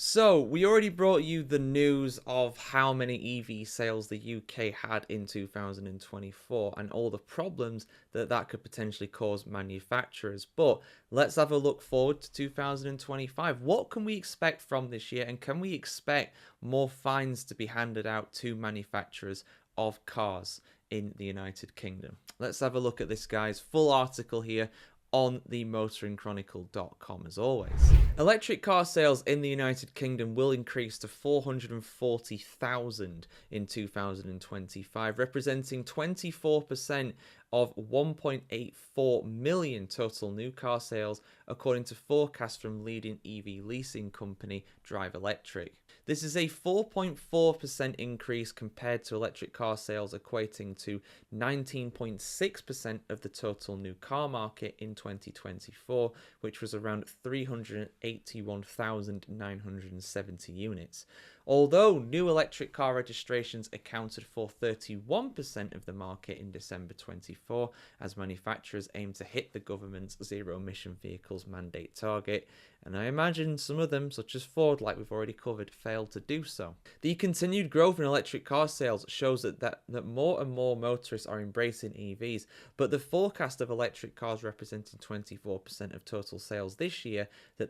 So, we already brought you the news of how many EV sales the UK had in 2024 and all the problems that that could potentially cause manufacturers. But let's have a look forward to 2025. What can we expect from this year, and can we expect more fines to be handed out to manufacturers of cars in the United Kingdom? Let's have a look at this, guys. Full article here on the motoringchronicle.com as always. Electric car sales in the United Kingdom will increase to 440,000 in 2025, representing 24% of 1.84 million total new car sales, according to forecasts from leading EV leasing company Drive Electric. This is a 4.4% increase compared to electric car sales, equating to 19.6% of the total new car market in 2024, which was around 381,970 units. Although new electric car registrations accounted for 31% of the market in December 24, as manufacturers aim to hit the government's zero-emission vehicles mandate target, and I imagine some of them, such as Ford, like we've already covered, failed to do so. The continued growth in electric car sales shows that more and more motorists are embracing EVs, but the forecast of electric cars representing 24% of total sales this year means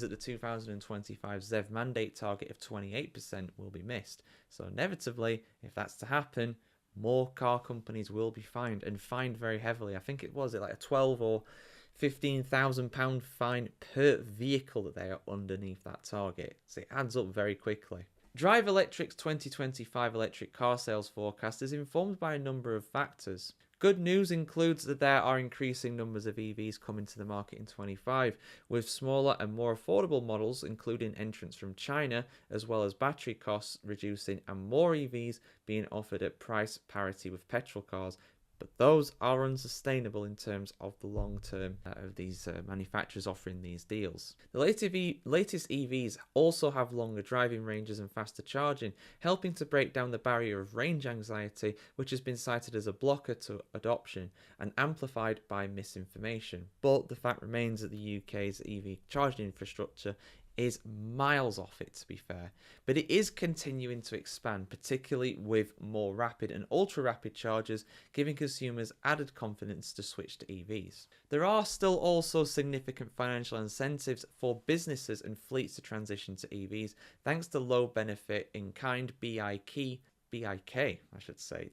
that the 2025 ZEV Mandate target of 28% will be missed. So inevitably, if that's to happen, more car companies will be fined, and fined very heavily. I think it was like a 12 or £15,000 fine per vehicle that they are underneath that target. So it adds up very quickly. Drive Electric's 2025 electric car sales forecast is informed by a number of factors. Good news includes that there are increasing numbers of EVs coming to the market in 25, with smaller and more affordable models, including entrants from China, as well as battery costs reducing and more EVs being offered at price parity with petrol cars. But those are unsustainable in terms of the long term of these manufacturers offering these deals. The latest EVs also have longer driving ranges and faster charging, helping to break down the barrier of range anxiety, which has been cited as a blocker to adoption and amplified by misinformation. But the fact remains that the UK's EV charging infrastructure is miles off it, to be fair, but it is continuing to expand, particularly with more rapid and ultra rapid chargers, giving consumers added confidence to switch to EVs. There are still also significant financial incentives for businesses and fleets to transition to EVs, thanks to low benefit in kind BIK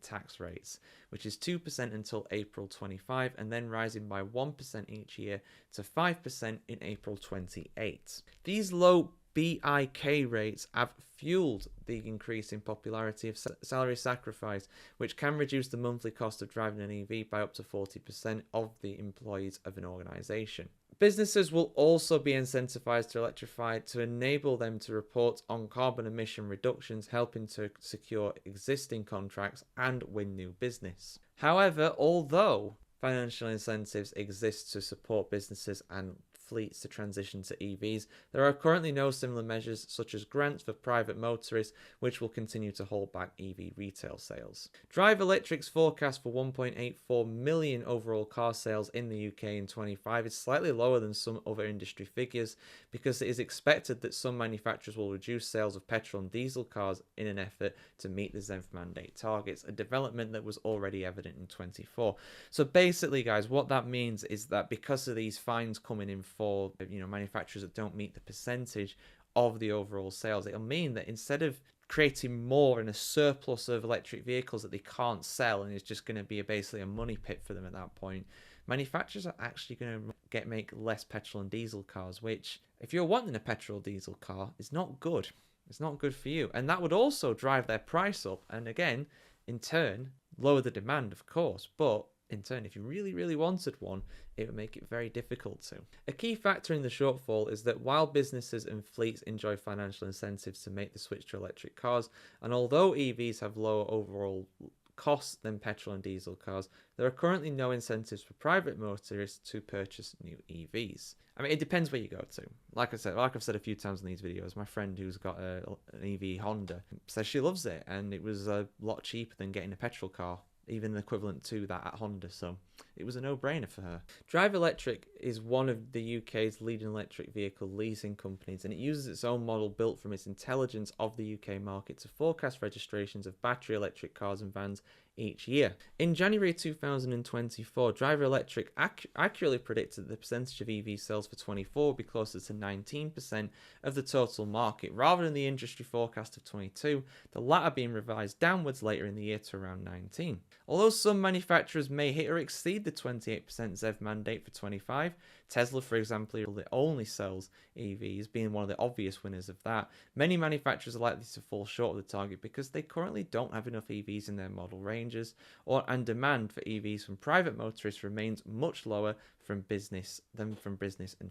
tax rates, which is 2% until April 25 and then rising by 1% each year to 5% in April 28. These low BIK rates have fueled the increase in popularity of salary sacrifice, which can reduce the monthly cost of driving an EV by up to 40% of the employees of an organisation. Businesses will also be incentivized to electrify to enable them to report on carbon emission reductions, helping to secure existing contracts and win new business. However, although financial incentives exist to support businesses and fleets to transition to EVs, there are currently no similar measures such as grants for private motorists, which will continue to hold back EV retail sales. Drive Electric's forecast for 1.84 million overall car sales in the UK in 25 is slightly lower than some other industry figures, because it is expected that some manufacturers will reduce sales of petrol and diesel cars in an effort to meet the ZEV mandate targets, a development that was already evident in 24. So basically, guys, what that means is that because of these fines coming in for manufacturers that don't meet the percentage of the overall sales, it'll mean that instead of creating more and a surplus of electric vehicles that they can't sell, and it's just going to be basically a money pit for them at that point, manufacturers are actually going to make less petrol and diesel cars, which, if you're wanting a petrol diesel car, is not good. It's not good for you, and that would also drive their price up, and again, in turn, lower the demand, of course, but in turn, if you really, really wanted one, it would make it very difficult to. A key factor in the shortfall is that while businesses and fleets enjoy financial incentives to make the switch to electric cars, and although EVs have lower overall costs than petrol and diesel cars, there are currently no incentives for private motorists to purchase new EVs. I mean, it depends where you go to. Like I've said a few times in these videos, my friend who's got an EV Honda says she loves it, and it was a lot cheaper than getting a petrol car even an equivalent to that at Honda, so it was a no-brainer for her. Drive Electric is one of the UK's leading electric vehicle leasing companies, and it uses its own model built from its intelligence of the UK market to forecast registrations of battery electric cars and vans each year. In January 2024, Driver Electric accurately predicted that the percentage of EV sales for 24 would be closer to 19% of the total market, rather than the industry forecast of 22, the latter being revised downwards later in the year to around 19. Although some manufacturers may hit or exceed the 28% ZEV mandate for 25, Tesla, for example, only sells EVs, being one of the obvious winners of that. Many manufacturers are likely to fall short of the target because they currently don't have enough EVs in their model ranges, and demand for EVs from private motorists remains much lower from business and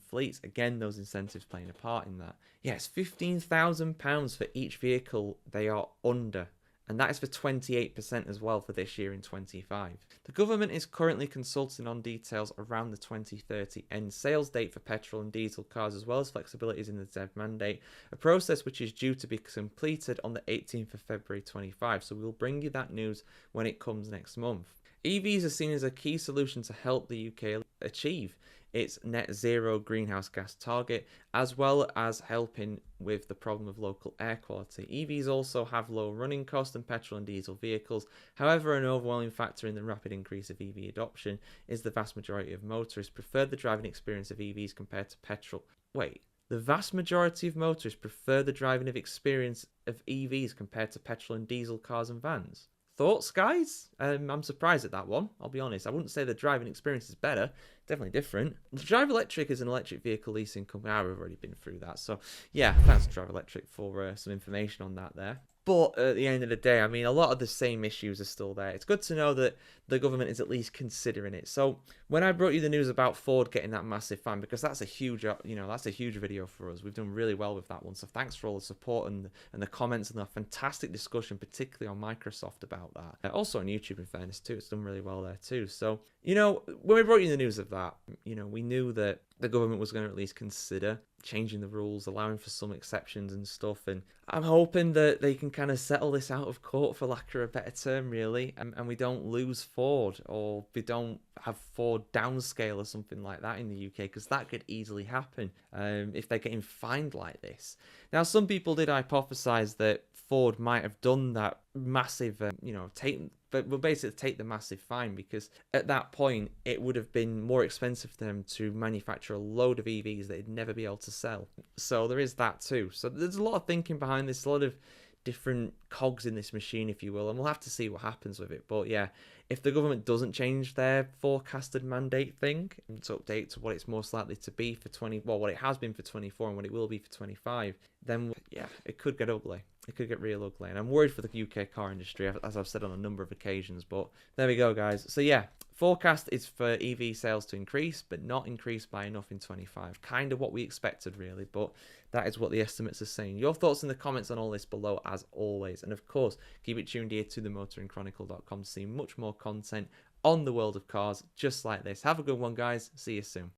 fleets. Again, those incentives playing a part in that. Yes, £15,000 for each vehicle they are under. And that is for 28% as well for this year in 25. The government is currently consulting on details around the 2030 end sales date for petrol and diesel cars, as well as flexibilities in the ZEV mandate, a process which is due to be completed on the 18th of February 25. So we'll bring you that news when it comes next month. EVs are seen as a key solution to help the UK achieve its net zero greenhouse gas target, as well as helping with the problem of local air quality. EVs also have lower running costs than petrol and diesel vehicles. However, an overwhelming factor in the rapid increase of EV adoption is the vast majority of motorists prefer the driving experience of EVs compared to petrol. The vast majority of motorists prefer the driving experience of EVs compared to petrol and diesel cars and vans. Thoughts, guys? I'm surprised at that one, I'll be honest. I wouldn't say the driving experience is better. Definitely different. Drive Electric is an electric vehicle leasing company. I've already been through that. So, yeah, thanks to Drive Electric for some information on that there. But at the end of the day, I mean, a lot of the same issues are still there. It's good to know that the government is at least considering it. So when I brought you the news about Ford getting that massive fine, because that's a huge, that's a huge video for us. We've done really well with that one. So thanks for all the support and the comments and the fantastic discussion, particularly on Microsoft about that. Also on YouTube, in fairness, too. It's done really well there, too. So, when we brought you the news of that, we knew that the government was going to at least consider changing the rules, allowing for some exceptions and stuff, and I'm hoping that they can kind of settle this out of court, for lack of a better term, really, and we don't lose Ford, or we don't have Ford downscale or something like that in the UK, because that could easily happen if they're getting fined like this. Now, some people did hypothesize that Ford might have done that massive, basically take the massive fine, because at that point it would have been more expensive for them to manufacture a load of EVs that they'd never be able to sell. So there is that too. So there's a lot of thinking behind this, a lot of different cogs in this machine, if you will, and we'll have to see what happens with it. But yeah, if the government doesn't change their forecasted mandate thing to update to what it's most likely to be for what it has been for 24 and what it will be for 25, then yeah, it could get ugly. It could get real ugly, and I'm worried for the UK car industry, as I've said on a number of occasions. But there we go, guys. So yeah, forecast is for EV sales to increase, but not increase by enough in 25. Kind of what we expected, really, but that is what the estimates are saying. Your thoughts in the comments on all this below, as always. And of course, keep it tuned here to themotoringchronicle.com to see much more content on the world of cars just like this. Have a good one, guys. See you soon.